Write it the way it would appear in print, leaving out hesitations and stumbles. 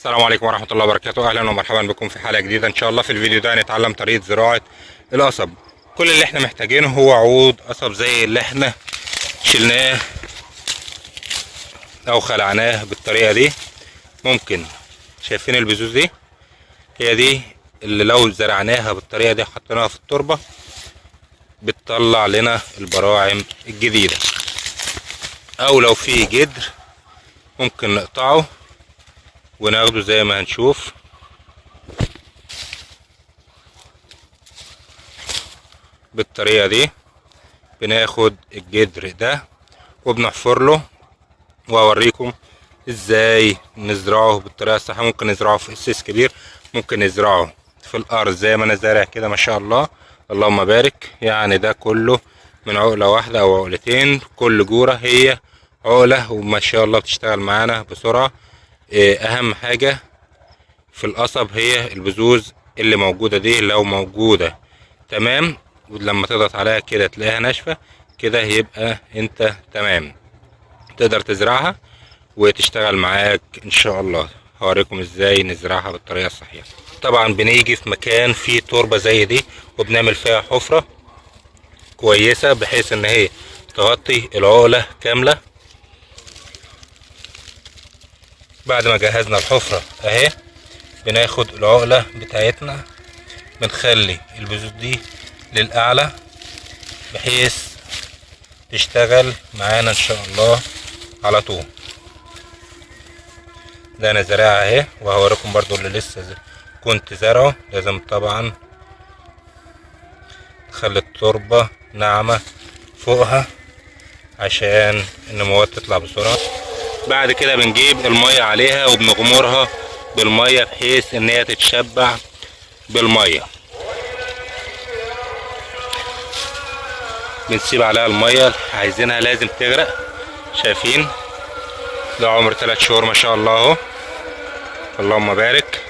السلام عليكم ورحمة الله وبركاته. أهلا ومرحبا بكم في حلقة جديدة. إن شاء الله في الفيديو ده هنتعلم طريقة زراعة القصب. كل اللي احنا محتاجينه هو عود قصب زي اللي احنا شلناه أو خلعناه بالطريقة دي. ممكن شايفين البذوذ دي؟ هي دي اللي لو زرعناها بالطريقة دي حطيناها في التربة بتطلع لنا البراعم الجديدة. أو لو في جدر ممكن نقطعه وناخده زي ما هنشوف. بالطريقة دي بناخد الجدر ده وبنحفر له، واوريكم ازاي نزرعه بالطريقة الصح. ممكن نزرعه في قصيص كبير، ممكن نزرعه في الارض زي ما انا زارع كده ما شاء الله اللهم بارك. يعني ده كله من عقلة واحدة او عقلتين، كل جورة هي عقلة وما شاء الله بتشتغل معانا بسرعة. اهم حاجة في القصب هي البذوذ اللي موجودة دي. لو موجودة تمام، ولما تضغط عليها كده تلاقيها ناشفة كده يبقى انت تمام، تقدر تزرعها وتشتغل معاك ان شاء الله. هوريكم ازاي نزرعها بالطريقة الصحيحة. طبعا بنيجي في مكان فيه تربة زي دي وبنعمل فيها حفرة كويسة بحيث ان هي تغطي العقلة كاملة. بعد ما جهزنا الحفرة اهي، بناخد العقلة بتاعتنا بنخلي البذوذ دي للأعلى بحيث تشتغل معانا ان شاء الله على طول. ده انا زارعها اهي، وهوريكم برضو اللي لسه كنت زارعه. لازم طبعا تخلي التربة ناعمة فوقها عشان النموات تطلع بسرعة. بعد كده بنجيب المية عليها وبنغمرها بالمية بحيث ان هي تتشبع بالمية. بنسيب عليها المية عايزينها لازم تغرق. شايفين ده عمر 3 شهور ما شاء الله اهو اللهم بارك.